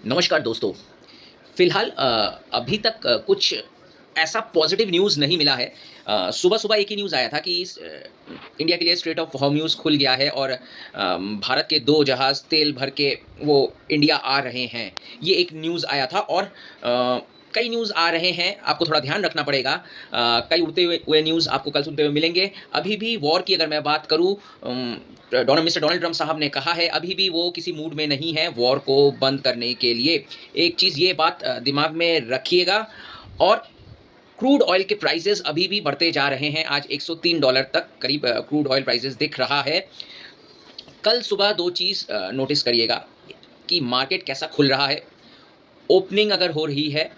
नमस्कार दोस्तों। फ़िलहाल अभी तक कुछ ऐसा पॉज़िटिव न्यूज़ नहीं मिला है। सुबह-सुबह एक ही न्यूज़ आया था कि इंडिया के लिए स्ट्रेट ऑफ हॉर्म्यूज़ खुल गया है और भारत के 2 जहाज़ तेल भर के वो इंडिया आ रहे हैं। ये एक न्यूज़ आया था और कई न्यूज़ आ रहे हैं, आपको थोड़ा ध्यान रखना पड़ेगा। कई उड़ते हुए न्यूज़ आपको कल सुनते हुए मिलेंगे। अभी भी वॉर की अगर मैं बात करूँ, मिस्टर डोनाल्ड ट्रम्प साहब ने कहा है अभी भी वो किसी मूड में नहीं है वॉर को बंद करने के लिए। एक चीज़ ये बात दिमाग में रखिएगा। और क्रूड ऑयल के प्राइसेस अभी भी बढ़ते जा रहे हैं। आज $103 तक करीब क्रूड ऑयल प्राइसेस दिख रहा है। कल सुबह 2 चीज़ नोटिस करिएगा कि मार्केट कैसा खुल रहा है। ओपनिंग अगर हो रही है,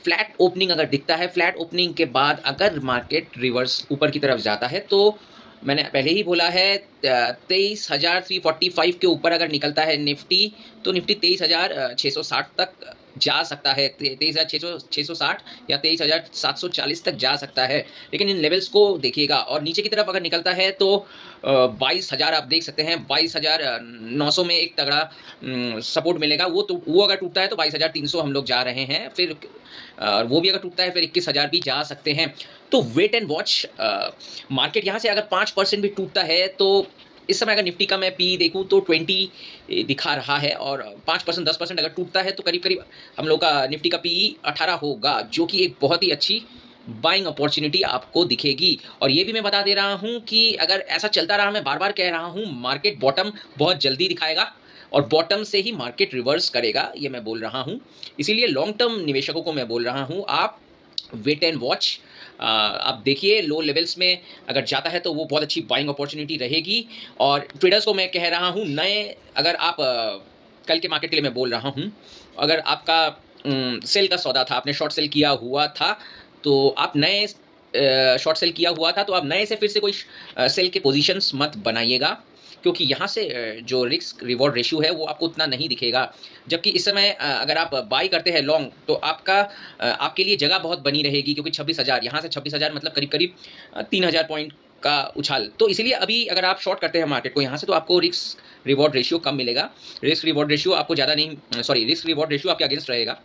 फ्लैट ओपनिंग अगर दिखता है, फ्लैट ओपनिंग के बाद अगर मार्केट रिवर्स ऊपर की तरफ जाता है तो मैंने पहले ही बोला है 23,345 के ऊपर अगर निकलता है निफ्टी, तो निफ्टी 23,660 तक जा सकता है। 23,660 या 23,740 तक जा सकता है। लेकिन इन लेवल्स को देखिएगा और नीचे की तरफ अगर निकलता है तो 22,000 आप देख सकते हैं। 22,900 में एक तगड़ा सपोर्ट मिलेगा। वो अगर टूटता है तो 22,300 हम लोग जा रहे हैं। फिर वो भी अगर टूटता है फिर 21,000 भी जा सकते हैं। तो वेट एंड वॉच। मार्केट यहाँ से अगर 5% भी टूटता है तो इस समय अगर निफ्टी का मैं पी देखूँ तो 20 दिखा रहा है और 5% 10% अगर टूटता है तो करीब-करीब हम लोग का निफ्टी का पीई 18 होगा, जो कि एक बहुत ही अच्छी बाइंग अपॉर्च्युनिटी आपको दिखेगी। और ये भी मैं बता दे रहा हूँ कि अगर ऐसा चलता रहा, मैं बार-बार कह रहा हूँ, मार्केट बॉटम बहुत जल्दी दिखाएगा और बॉटम से ही मार्केट रिवर्स करेगा, ये मैं बोल रहा हूँ। इसीलिए लॉन्ग टर्म निवेशकों को मैं बोल रहा हूँ, आप वेट एंड वॉच। आप देखिए लो लेवल्स में अगर जाता है तो वो बहुत अच्छी बाइंग अपॉर्च्युनिटी रहेगी। और ट्रेडर्स को मैं कह रहा हूँ, नए अगर आप कल के मार्केट के लिए मैं बोल रहा हूँ, अगर आपका सेल का सौदा था, आपने शॉर्ट सेल किया हुआ था, तो आप नए शॉर्ट सेल किया हुआ था तो आप नए से फिर से कोई सेल के पोजीशंस मत बनाइएगा, क्योंकि यहाँ से जो रिस्क रिवॉर्ड रेशियो है वो आपको उतना नहीं दिखेगा। जबकि इस समय अगर आप बाई करते हैं लॉन्ग, तो आपके लिए जगह बहुत बनी रहेगी, क्योंकि 26,000 यहाँ से 26,000 मतलब करीब-करीब 3,000 पॉइंट का उछाल। तो इसीलिए अभी अगर आप शॉर्ट करते हैं मार्केट को यहाँ से, तो आपको रिस्क रिवॉर्ड रेशियो कम मिलेगा। रिस्क रिवॉर्ड रेशियो आपको ज़्यादा नहीं, सॉरी, रिस्क रिवॉर्ड रेशियो आपके अगेंस्ट रहेगा।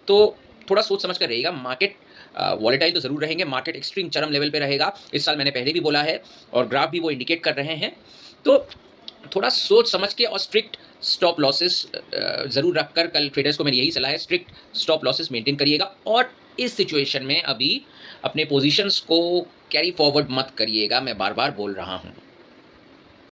तो थोड़ा सोच समझ कर रहिएगा। मार्केट वॉलेटाइल तो ज़रूर रहेंगे, मार्केट एक्सट्रीम चरम लेवल पे रहेगा। इस साल मैंने पहले भी बोला है और ग्राफ भी वो इंडिकेट कर रहे हैं। तो थोड़ा सोच समझ के और स्ट्रिक्ट स्टॉप लॉसेस ज़रूर रखकर, कल ट्रेडर्स को मेरी यही सलाह है, स्ट्रिक्ट स्टॉप लॉसेस मेंटेन करिएगा। और इस सिचुएशन में अभी अपने पोजीशंस को कैरी फॉरवर्ड मत करिएगा, मैं बार-बार बोल रहा हूँ।